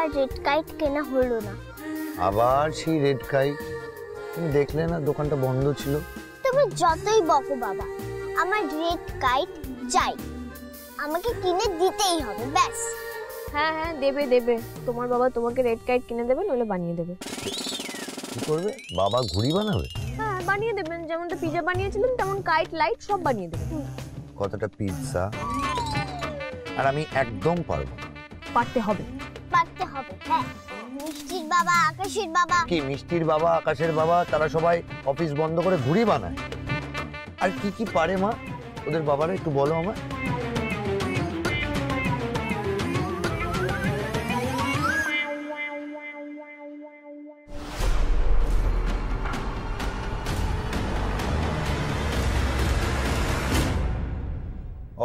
আর red kite কেনা হলো না। আবার সেই রেড কাইট? তুমি দেখলে না দোকানটা বন্ধ ছিল। তুমি যতই বকো বাবা, আমার রেড কাইট চাই, আমাকে কিনে দিতেই হবে ব্যাস। হ্যাঁ হ্যাঁ দেবে দেবে, তোমার বাবা তোমাকে রেড কাইট কিনে দেবে, নইলে বানিয়ে দেবে। কি করবে বাবা? ঘুড়ি বানাবে? হ্যাঁ বানিয়ে দেবেন, যেমনটা পিজা বানিয়েছিলেন তেমন কাইট লাইট সব বানিয়ে দেবেন। কতটা পিৎজা? আর আমি একদম পারবো। পারতে হবে। পারতে হবে, হ্যাঁ। মিষ্টির বাবা, আকাশের বাবা। কি মিষ্টির বাবা, আকাশের বাবা তারা সবাই অফিস বন্ধ করে ঘুড়ি বানায়? আর কি কি পারে মা ওদের বাবারা, একটু বলো আমার।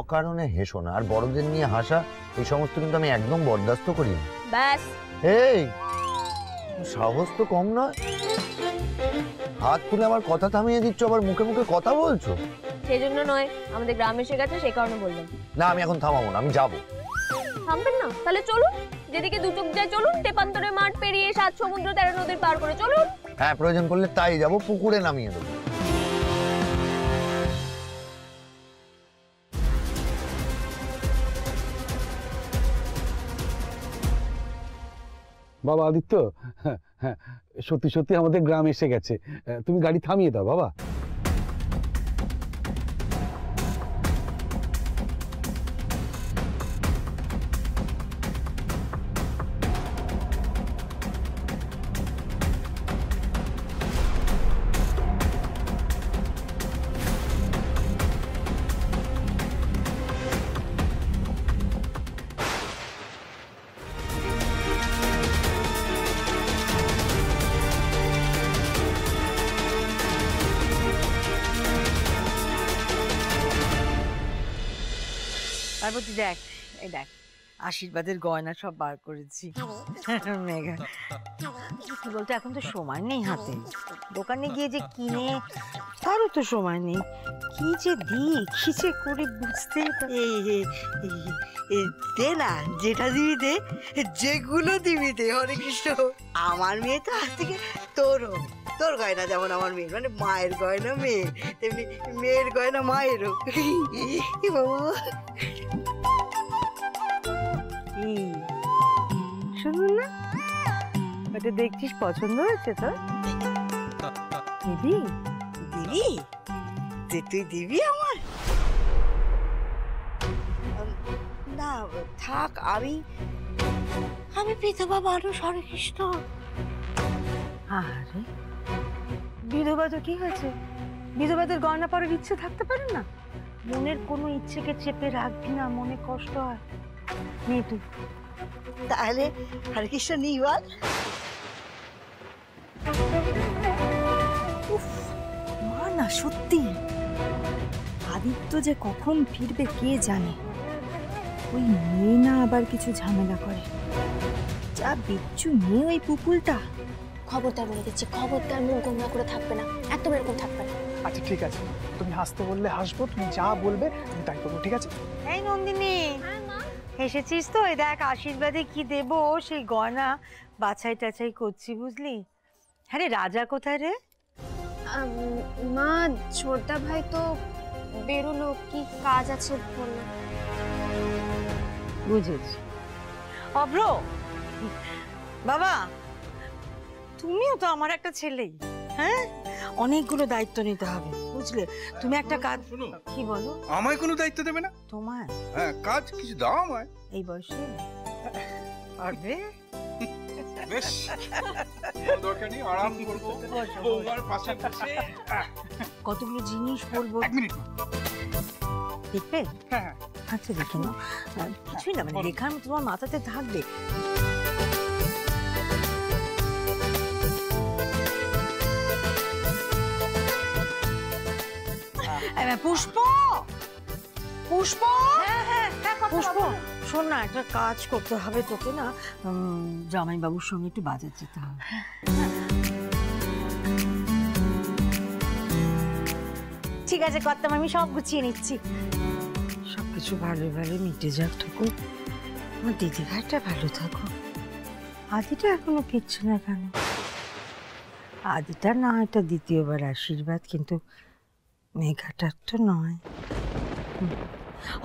অকারণে হেসো না, আর বড়দের নিয়ে হাসা এই সমস্ত কিন্তু আমি একদম বরদাস্ত করি না। ব্যাস। এই সাহস তো কম নয়, হাত তুলে আমার কথা থামিয়ে দিচ্ছ, আবার মুখে মুখে কথা বলছো। সেই জন্য নয়, আমাদের গ্রাম এসে গেছে সেই কারণে বললাম। না আমি এখন থামাবো না, আমি যাবো। থামবেন না? তাহলে চলুন, যেদিকে দু চোখ যায় চলুন, তেপান্তরে মাঠ পেরিয়ে 7 সমুদ্র 13 নদীর পার করে চলুন। হ্যাঁ প্রয়োজন করলে তাই যাবো, পুকুরে নামিয়ে দেবো। বাবা আদিত্য, হ্যাঁ সত্যি সত্যি আমাদের গ্রাম এসে গেছে, তুমি গাড়ি থামিয়ে দাও বাবা। পার্বতী দেখ, এই দেখ আশীর্বাদের গয়না সব বার করেছি। মেঘা কি বলতো, এখন তো সময় নেই হাতে, দোকানে গিয়ে যে কিনে তারও তো সময় নেই, কি যে দিই কি যে করে বুঝতে। দে না, যেটা দিবি দে, যেগুলো দিবি দে। হরে কৃষ্ণ, আমার মেয়ে তো আজ থেকে তোরও, তোর গয়না যেমন আমার মেয়ের, মানে মায়ের গয়না মেয়ের, তেমনি মেয়ের গয়না মায়েরও। বাবা শুনুন না, ওটা দেখছিস পছন্দ হয়েছে তো? দিবি দিবি যে তুই দিবি আমার? না থাক, আমি বিধবা মানুষ। হরে কৃষ্ণ। আরে বিধবা তো কি হয়েছে, বিধবাদের গয়না পরার ইচ্ছে থাকতে পারে না? মনের কোনো ইচ্ছেকে চেপে রাখবি না, মনে কষ্ট হয়। নে তুই তাহলে। হরে কৃষ্ণ নিই বল। মা না সত্যি, আদিত্য যে কখন ফিরবে কে জানে। ওই মেয়ে না আবার কিছু ঝামেলা করে, যা বিচ্ছু মেয়ে ওই পুপুলটা। খবরদার বলে দিচ্ছি, খবরদার মুখ গোমরা করে থাকবে না, একদম এরকম থাকবে না। আচ্ছা ঠিক আছে, তুমি হাসতে বললে হাসবো, তুমি যা বলবে তুমি তাই করবো, ঠিক আছে? এই নন্দিনী, এসেছিস তো? এই দেখ আশীর্বাদে কি দেব সেই গয়না বাছাই টাছাই করছি, বুঝলি? হ্যাঁ রে, রাজা কোথায় রে? মা ছোটদা ভাই তো বেরোলো, কি কাজ আছে বললো। বুঝেছি। অভ্র বাবা, তুমিও তো আমার একটা ছেলেই, হ্যাঁ? অনেকগুলো দায়িত্ব নিতে হবে, বুঝলে? তুমি একটা কাজ। কি বলো? আমায় কোনো দায়িত্ব দেবে না? তোমায়? হ্যাঁ, কাজ কিছু দাও আমায়। এই বয়সে পারবে? বেশ, দরকার নেই, আরাম করবো বৌমার পাশে বসে। কতগুলো জিনিস বলবো। এক মিনিট। দেখবে? হ্যাঁ আচ্ছা দেখে নাও, কিছুই না, মানে লেখার মতো তোমার মাথাতে থাকবে। পুষ্প, পুষ্প, পুষ্প শোন না, একটা কাজ করতে হবে তোকে না, জামাই বাবুর সঙ্গে একটু বাজার যেতে হবে। ঠিক আছে কর্তাম, আমি সব গুছিয়ে নিচ্ছি। সবকিছু ভালো ভালো মিটে যাক ঠাকুর, আমার দিদি ভাইটা ভালো থাকুক। আদিটা এখনো ফিরছে না কেন? আদিটা না, এটা দ্বিতীয়বার আশীর্বাদ, কিন্তু মেঘাটার তো নয়।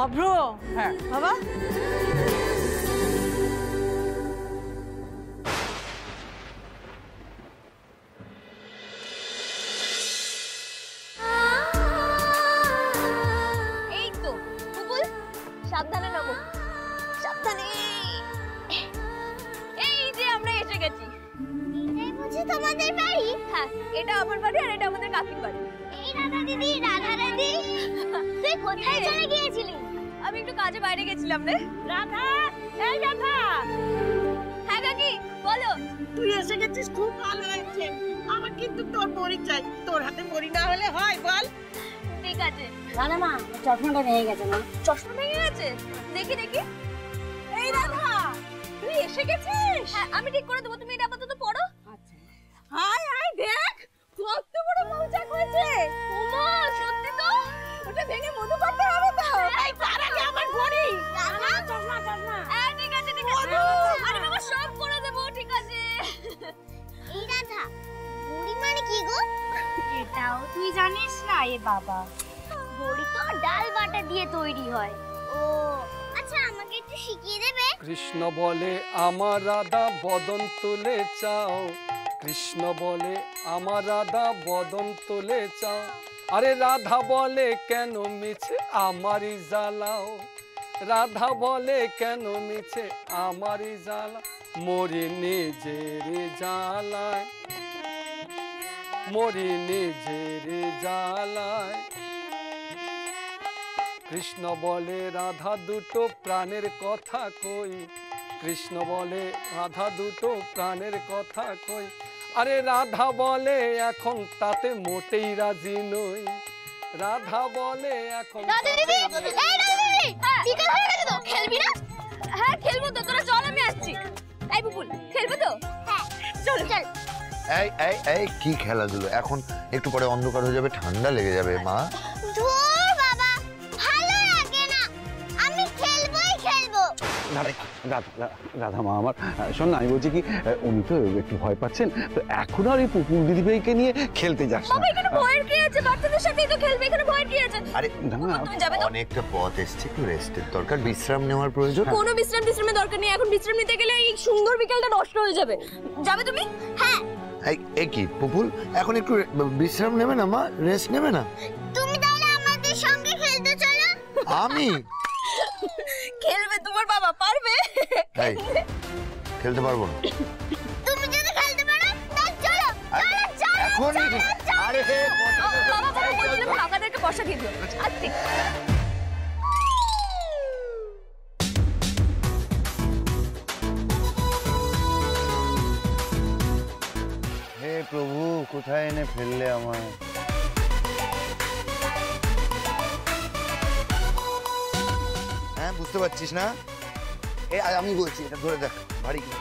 অভ্র, হ্যাঁ বাবা, এই তো বুবুল, সাবধানে নামো, সাবধানে। এই যে আমরা এসে গেছি। এটাই বুঝি তোমাদের বাড়ি? হ্যাঁ, এটা আমার বাড়ি আর এটা আমাদের কাকির বাড়ি। এই রাধা দিদি, রাধা দিদি, তুই কোথায় চলে গিয়েছিলি? আমি একটু কাজে বাইরে গেছিলাম রে। রাধা, এই রাধা। হ্যাঁ কাকি, বলো। তুই এসে গেছিস, খুব ভালো হয়েছে। আমার কিন্তু তোর বড়ি চাই, তোর হাতে বড়ি না হলে হয় বল? ঠিক আছে। রাধা মা, চশমাটা ভেঙে গেছে না? চশমা ভেঙে গেছে? দেখি দেখি। এই রাধা, তুই এসে গেছিস? হ্যাঁ, আমি ঠিক করে দেবো, তুমি এটা আপাতত পড়ো। আচ্ছা। হাই হাই, দেখ কত বড় মৌচাক হয়েছে। ওমা, সত্যি তো? ওটা ভেঙে মধু করতে হবে তো। এই তারালে আমার বড়ি। রাধা, চশমা চশমা। হ্যাঁ, ঠিক আছে ঠিক আছে। আরে বাবা, সব করে দেবো, ঠিক আছে। এই রাধা, বড়ি মানে কি গো? এটাও তুই জানিস না? এ বাবা, বড়ি তো ডাল বাটা দিয়ে তৈরি হয়। ও আচ্ছা, আমাকে একটু শিখিয়ে দেবে? কৃষ্ণ বলে আমার রাধা বদন তুলে চাও, কৃষ্ণ বলে আমার রাধা বদন তুলে চাও। আরে রাধা বলে কেন মিছে আমারই জ্বালাও, রাধা বলে কেন মিছে আমারই জ্বালা। মরি নিজের জ্বালায়, মরি নিজের জ্বালায়। কৃষ্ণ বলে রাধা দুটো প্রাণের কথা কই, কৃষ্ণ বলে রাধা দুটো প্রাণের কথা কই। আরে রাধা বলে এখন তাতে মোটেই রাজি নই, রাধা বলে এখন রাধা দিদি, এই রাধা দিদি, বিকেল হয়ে গেছে তো, খেলবি না? হ্যাঁ খেলবো তো, তোরা চল, আমি আসছি। এই বুবুল, খেলবো তো? হ্যাঁ চল চল। এই এই এই কি খেলাধুলো? এখন একটু পরে অন্ধকার হয়ে যাবে, ঠান্ডা লেগে যাবে মা। ধুর বাবা, ভালো লাগে না, আমি খেলবোই খেলবো। রাধা মা আমার, শোন না, আমি বলছি কি, উনি তো একটু ভয় পাচ্ছেন, তো এখন আর এই পুপুর দিদিভাইকে নিয়ে খেলতে যাস না। বাবা, এখানে ভয়ের কি আছে? বাচ্চাদের সাথেই তো খেলবে, এখানে ভয়ের কি আছে? আরে তুমি যাবে তো? অনেকটা পথ এসছে, একটু রেস্টের দরকার, বিশ্রাম নেওয়ার প্রয়োজন। কোনো বিশ্রামের দরকার নেই, এখন বিশ্রাম নিতে গেলে এই সুন্দর বিকেলটা নষ্ট হয়ে যাবে। যাবে তুমি? হ্যাঁ। এই কি পুপুল, এখন একটু বিশ্রাম নেবে না মা? রেস্ট নেবে না? তুমি তাহলে আমাদের সঙ্গে খেলতে চলো। আমি খেলবে তোমার বাবা, পারবে? এই খেলতে পারবো না। তুমি যদি খেলতে পারো তাহলে চলো চলো চলো। এখনই আরে বাবা বাবা বলছিলাম কাকাদেরকে বসা দিয়ে দিও। আচ্ছা। হে প্রভু, কোথায় এনে ফেললে আমায়? হ্যাঁ, বুঝতে পারছিস না? আমি বলছি, এটা ধরে দেখ, ভারী কি।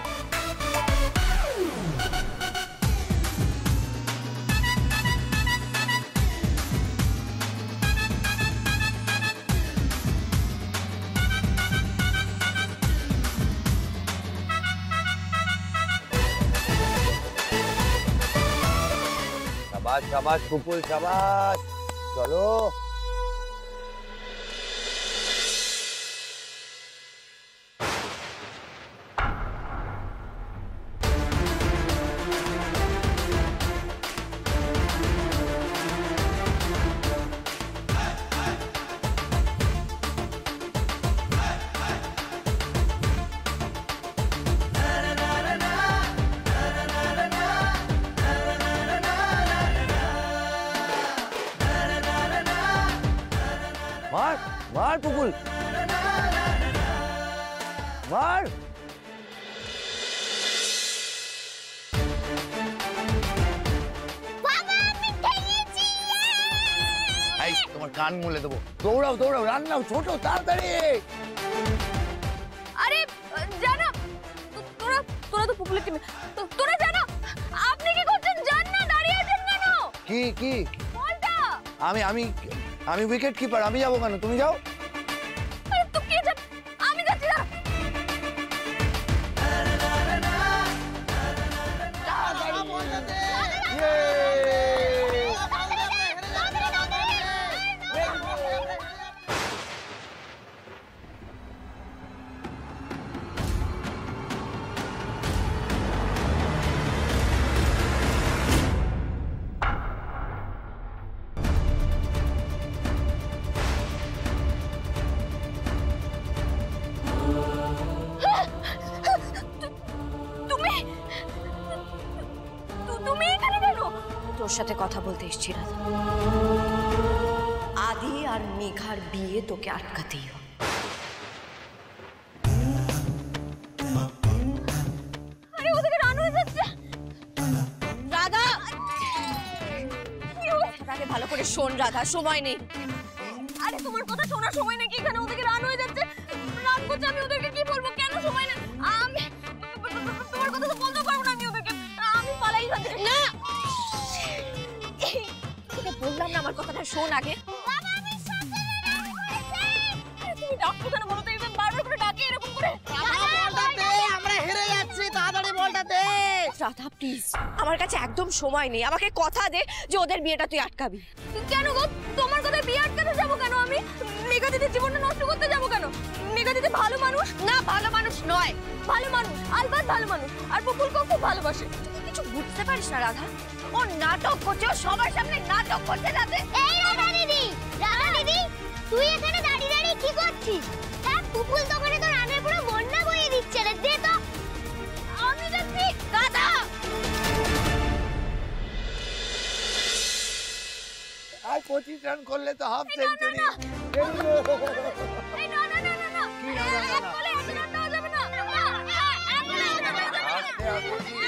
शाबाश शाबाश पुपुल, शाबाश। चलो मार मार पुपुल, मार। তোমার কান মুলে দেবো। দৌড়াও দৌড়াও, রান্নাও ছোট, তাড়াতাড়ি। আরে জানা, তোরা তো পুপুলের টিমে, তোরা জানো আপনি কি করছেন? জান না, দাঁড়িয়ে আছেন কেন? কি কি? বলটা। আমি উইকেট কিপার, আমি যাবো কেন? তুমি যাও। আরে তুই কে যাবে? আমি যাচ্ছি না। তোর সাথে কথা বলতে এসেছি রাধা। আদি আর মেঘার বিয়ে তোকে আটকাতেই হবে। আরে ওদিকে রান হয়ে যাচ্ছে। রাধা, আগে ভালো করে শোন রাধা, সময় নেই। আরে তোমার কথা শোনার সময় নাকি, এখানে ওদিকে রান হয়ে যাচ্ছে, রান করছে, আমি ওদেরকে কি বলবো? কেন সময় না? আমি তোমার কথা তো বলতে পারবো না আমি ওদেরকে, আমি পালাই এখান থেকে। না, তোকে বললাম না আমার কথাটা শোন আগে। তুমি ডাকছো কেন বলো তো? এইভাবে বারবার করে ডাকে এরকম করে। আমরা হেরে যাচ্ছি, তাড়াতাড়ি বলটা দে। রাধা প্লিজ, আমার কাছে একদম সময় নেই, আমাকে কথা দে যে ওদের বিয়েটা তুই আটকাবি। কেন গো? তোমার কথা বিয়ে আটকাতে যাবো কেন আমি? মেঘা দিদির জীবনটা নষ্ট করতে যাবো কেন? মেঘা দিদি ভালো মানুষ। না, ভালো মানুষ নয়। ভালো মানুষ, আলবাত ভালো মানুষ, আর বকুলকেও খুব ভালোবাসে। তুই কিছু বুঝতে পারিস না রাধা, ও নাটক করছে, ও সবার সামনে নাটক করছে। রাধা, এই রাধা দিদি, তুই এখানে দাঁড়িয়ে দাঁড়িয়ে কি করছিস? হ্যাঁ, পুপুল তো করে তো রানের পুরো বন্যা বইয়ে দিচ্ছে রে, দে তো। আমি যাচ্ছি। দাদা আর 25 রান করলে তো হাফ সেঞ্চুরি। এই না না না না না, কি না না না, বলে এত রান দেওয়া যাবে না। এক বলে এত রান দেওয়া যাবে না।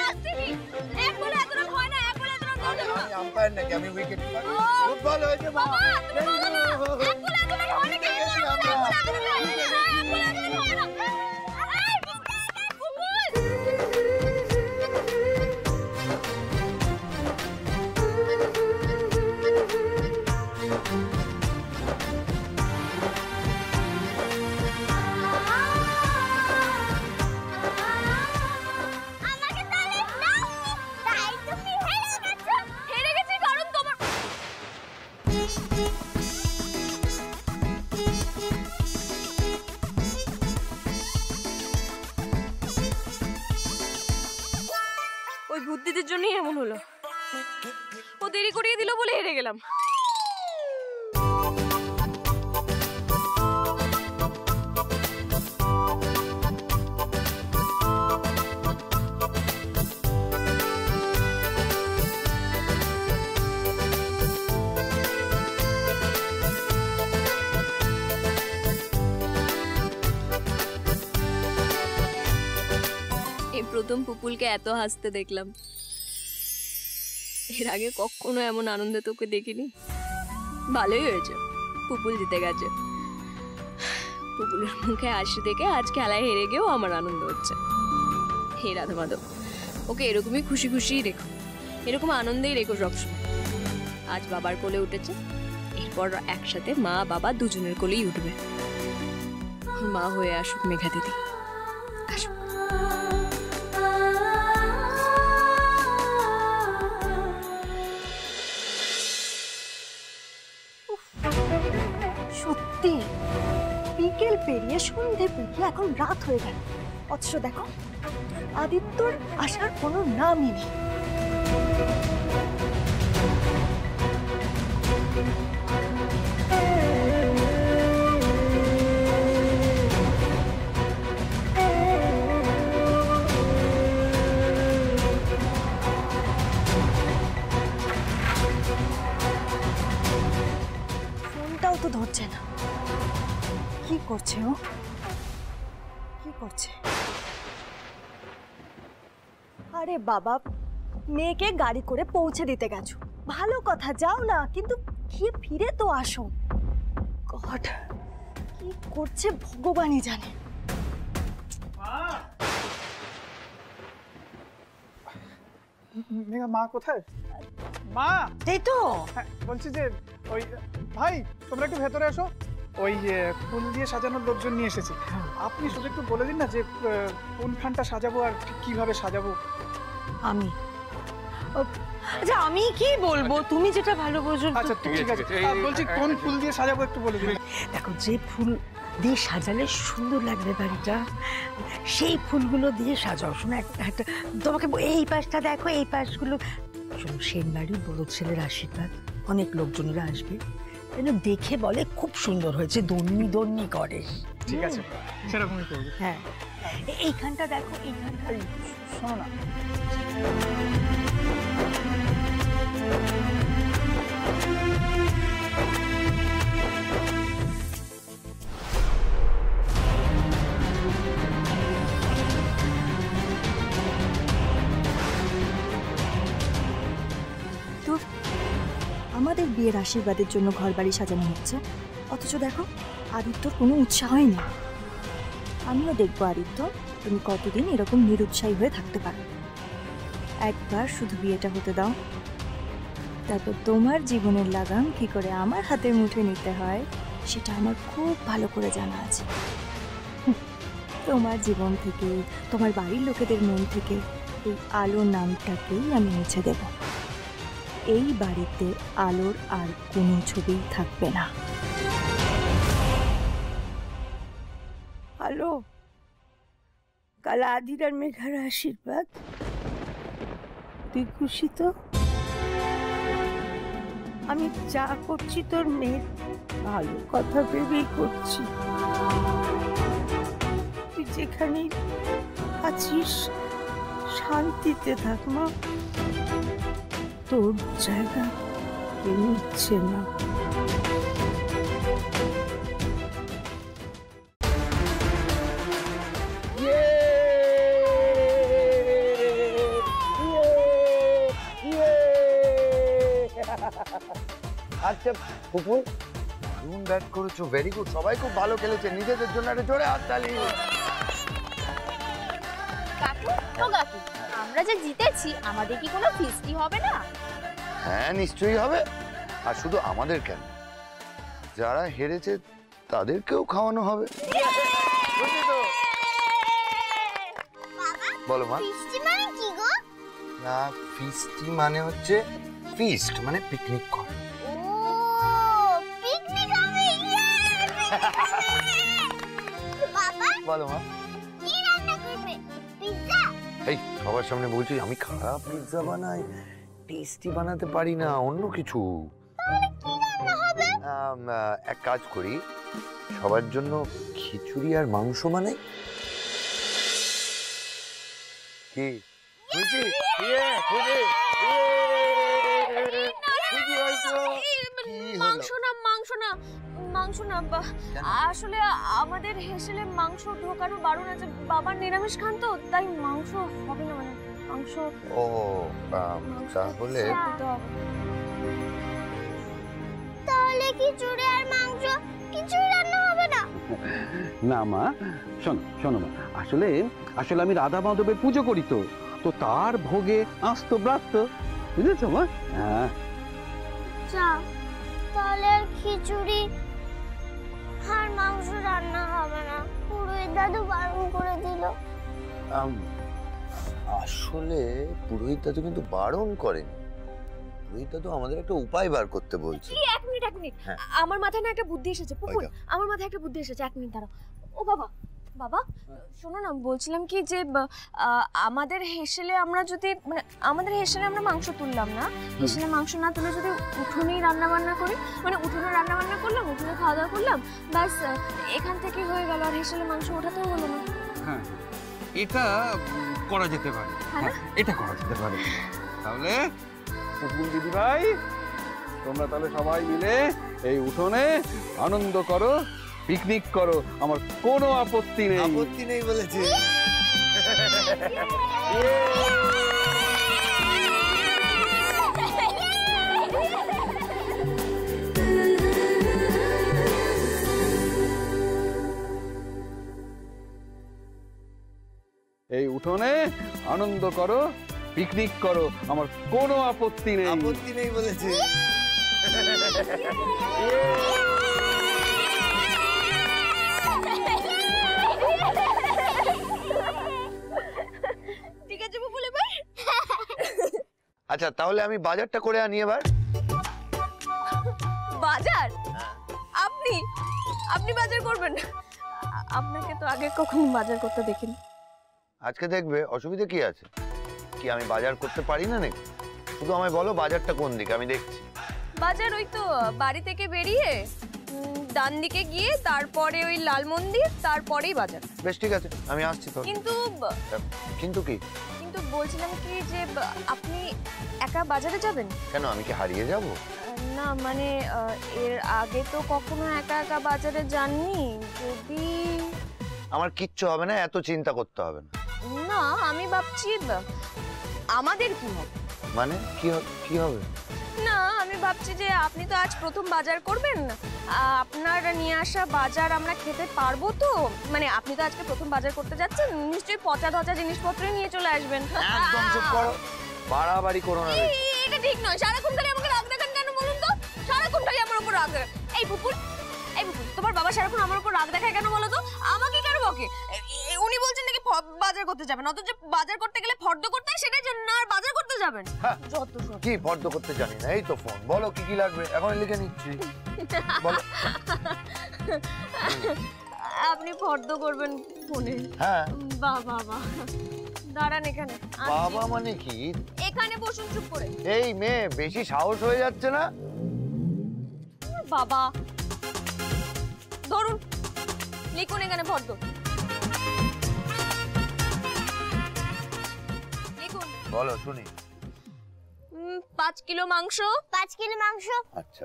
আসছি, এক বলে এত রান হয় না, এক বলে এত রান দেওয়া যাবে না। আমি আম্পায়ার নাকি, আমি উইকেট কিপার। খুব ভালো হয়েছে মা। বাবা, তুমি বলো না, এক বলে এত রান হয় না, কেন এক বলে এত রান হয় না? এক বলে এত রান হয় না। এই বুবুল, আমাকে তাহলে নাও, তাই তুমি হেরে গেছো। হেরে গেছি কারণ তোমার ওই বুদ্ধিদের জন্যই এমন হলো। ও দেরি করিয়ে দিল বলে হেরে গেলাম। এই প্রথম পুপুলকে এত হাসতে দেখলাম। এর আগে কখনো এমন আনন্দে তোকে দেখিনি। ভালোই হয়েছে, পুপুল জিতে গেছে। পুপুলের মুখে হাসি দেখে আজ খেলায় হেরে গিয়েও আমার আনন্দ হচ্ছে। হে রাধা মাধব, ওকে এরকমই খুশি খুশিই রেখো, এরকম আনন্দেই রেখো সবসময়। আজ বাবার কোলে উঠেছে, এরপর একসাথে মা বাবা দুজনের কোলেই উঠবে। মা হয়ে আসুক মেঘা দিদি, আসুক। সত্যি বিকেল পেরিয়ে সন্ধে পেরিয়ে এখন রাত হয়ে গেল, অথচ দেখো আদিত্যর আসার কোনো নামই নেই। ফোনটাও তো ধরছে না, কি করছে ও? কি করছে? আরে বাবা, মেয়েকে গাড়ি করে পৌঁছে দিতে গেছো, ভালো কথা, যাও না, কিন্তু গিয়ে ফিরে তো আসো। গড, কি করছে ভগবানই জানে। মেঘা, মা কোথায়? মা, এই তো হ্যাঁ, বলছি যে ওই ভাই তোমরা একটু ভেতরে এসো, ওই ফুল দিয়ে সাজানোর লোকজন নিয়ে এসেছি। আপনি শুধু একটু বলে দিন না যে কোনখানটা সাজাবো আর কিভাবে সাজাবো। আমি আচ্ছা, আমি কি বলবো, তুমি যেটা ভালো বোঝো। আচ্ছা ঠিক আছে, বলছি কোন ফুল দিয়ে সাজাবো একটু বলে দিন। দেখো, যে ফুল দিয়ে সাজালে সুন্দর লাগবে বাড়িটা, সেই ফুলগুলো দিয়ে সাজাও। শোনো, একটা তোমাকে এই পাশটা দেখো, এই পাশগুলো শোনো, সেন বাড়ির বড় ছেলের আশীর্বাদ, অনেক লোকজনেরা আসবে, যেন দেখে বলে খুব সুন্দর হয়েছে, দন্নি দন্নি করে। ঠিক আছে, সেরকমই করবো। হ্যাঁ, এইখানটা দেখো, এইখানটা শোনো না, আমাদের বিয়ের আশীর্বাদের জন্য ঘরবাড়ি সাজানো হচ্ছে, অথচ দেখো আদিত্যর কোনো উৎসাহই নেই। আমিও দেখবো আদিত্য তুমি কতদিন এরকম নিরুৎসাহী হয়ে থাকতে পারো। একবার শুধু বিয়েটা হতে দাও, তারপর তোমার জীবনের লাগাম কি করে আমার হাতের মুঠোয় নিতে হয় সেটা আমার খুব ভালো করে জানা আছে। তোমার জীবন থেকে, তোমার বাড়ির লোকেদের মন থেকে এই আলো নামটাকেই আমি মুছে দেব। এই বাড়িতে আলোর আর কোনো ছবি থাকবে না। আলো, কাল আদির আর মেঘার আশীর্বাদ, তুই খুশি তো? আমি যা করছি তোর মেয়ের ভালো কথা ভেবেই করছি। তুই যেখানেই আছিস শান্তিতে থাক মা, তোর জায়গা কেউ নিচ্ছে না। আচ্ছা পুপুল, দারুণ ব্যাট করেছো, ভেরি গুড। সবাই খুব ভালো খেলেছে, নিজেদের জন্য একটা জোরে হাততালি। কাকু ও কাকু, আমরা যে জিতেছি আমাদের কি কোনো ফিস্টি হবে না? হ্যাঁ নিশ্চয়ই হবে। আর শুধু আমাদের কেন, যারা হেরেছে তাদেরকেও খাওয়ানো হবে। বলো মা। ফিস্টি মানে কি গো? না, ফিস্টি মানে হচ্ছে ফিস্ট, মানে পিকনিক করা। ও পিকনিক হবে। বাবা বলো মা। কি রান্না করবে? পিজ্জা? এই সবার সামনে বলছি আমি খারাপ পিৎজা বানাই, টেস্টি বানাতে পারি না, অন্য কিছু। তাহলে কি রান্না হবে? এক কাজ করি, সবার জন্য খিচুড়ি আর মাংস বানাই। কি খুশি? মাংস না মাংস না মাংস না, আসলে আমাদের হেসেলে মাংস ঢোকানো বারণ আছে। বাবার নিরামিষ খান তো, তাই মাংস হবে না, মানে মাংস। ও তাহলে তাহলে খিচুড়ি আর মাংস কিছুই রান্না হবে না? না মা, শোনো শোনো মা, আসলে আসলে আমি রাধা মাধবের পুজো করি তো, তো তার ভোগে আস্ত ব্রাত্য, বুঝেছো মা? হ্যাঁ। তাহলে আর খিচুড়ি আর মাংস রান্না হবে না, পুরোহিত দাদু বারণ করে দিল। আসলে পুরোহিত দাদু কিন্তু বারণ করেনি, পুরোহিত দাদু আমাদের একটা উপায় বার করতে বলছে। এক মিনিট আমার মাথায় না একটা বুদ্ধি এসেছে পুপুল, আমার মাথায় একটা বুদ্ধি এসেছে। এক মিনিট দাঁড়াও। ও বাবা, বাবা শোনো না, বলছিলাম কি যে আমাদের হেসেলে আমরা যদি, মানে আমাদের হেসেলে আমরা মাংস তুললাম না, হেসেলে মাংস না তুলে যদি উঠোনেই রান্না বান্না করি, মানে উঠোনে রান্না বান্না করলাম, উঠোনে খাওয়া দাওয়া করলাম, ব্যাস এখান থেকে হয়ে গেল, আর হেসেলে মাংস ওঠাতেও হলো না। হ্যাঁ, এটা করা যেতে পারে। হ্যাঁ, এটা করা যেতে পারে। তাহলে পুপুল দিদি ভাই, তোমরা তাহলে সবাই মিলে এই উঠোনে আনন্দ করো, পিকনিক করো, আমার কোনো আপত্তি নেই। আপত্তি নেই বলেছে। এই উঠোনে আনন্দ করো, পিকনিক করো, আমার কোনো আপত্তি নেই। আপত্তি নেই বলেছে। ঠিক আছে পুপুল, এবার আচ্ছা তাহলে আমি বাজারটা করে আনি এবার। বাজার? আপনি আপনি বাজার করবেন? আপনাকে তো আগে কখনো বাজার করতে দেখিনি। আজকে দেখবে, অসুবিধা কি আছে? কি আমি বাজার করতে পারি না নাকি? শুধু আমায় বলো বাজারটা কোন দিকে, আমি দেখছি। বাজার ওই তো বাড়ি থেকে বেরিয়ে ডান দিকে গিয়ে তারপরে ওই লাল মন্দির, তারপরেই বাজার। বেশ ঠিক আছে, আমি আসছি তো। কিন্তু কিন্তু কি? কিন্তু কিন্তু বলছিলাম কি যে আপনি একা বাজারে যাবেন? কেন, আমি কি হারিয়ে যাব? না মানে এর আগে তো কখনো একা একা বাজারে যাননি, যদি... আমার কিচ্ছু হবে না, এত চিন্তা করতে হবে না। না আমি ভাবছি আমাদের কি হবে। মানে কি হবে? না আমি ভাবছি যে আপনি তো আজ প্রথম বাজার করবেন, আপনার নিয়ে আসা বাজার আমরা খেতে পারবো তো? মানে আপনি তো আজকে প্রথম বাজার করতে যাচ্ছেন, নিশ্চয়ই পচা ধচা জিনিসপত্রই নিয়ে চলে আসবেন। একদম চুপ করো, বাড়াবাড়ি করো না। এটা ঠিক নয়, সারাক্ষণ খালি আমাকে রাগ দেখান কেন বলুন তো? সারাক্ষণ খালি আমার উপর রাগ দেখান। এই পুপুল, তোমার বাবা সারাক্ষণ আমার উপর রাগ দেখায় কেন বলো তো? আমাকে কেন বকে? উনি বলছেন নাকি বাজার করতে যাবেন, অথচ বাজার করতে গেলে ফর্দ করতে হয়, সেটার জন্য আর বাজার করতে যাবেন? যত সব কি ফর্দ করতে জানি না, এই তো ফোন, বলো কি কি লাগবে, এখন লিখে নিচ্ছি। বলো। আপনি ফর্দ করবেন ফোনে? হ্যাঁ। বাহ বাহ বাহ, দাঁড়ান এখানে। বাবা মানে কি? এখানে বসুন চুপ করে। এই মেয়ে, বেশি সাহস হয়ে যাচ্ছে না? বাবা ধরুন, লিখুন এখানে ফর্দ। লিখুন। বলো শুনি। 5 কিলো মাংস। 5 কিলো মাংস। আচ্ছা।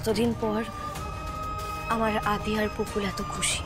কতদিন পর আমার আদি আর পুকুল এত খুশি।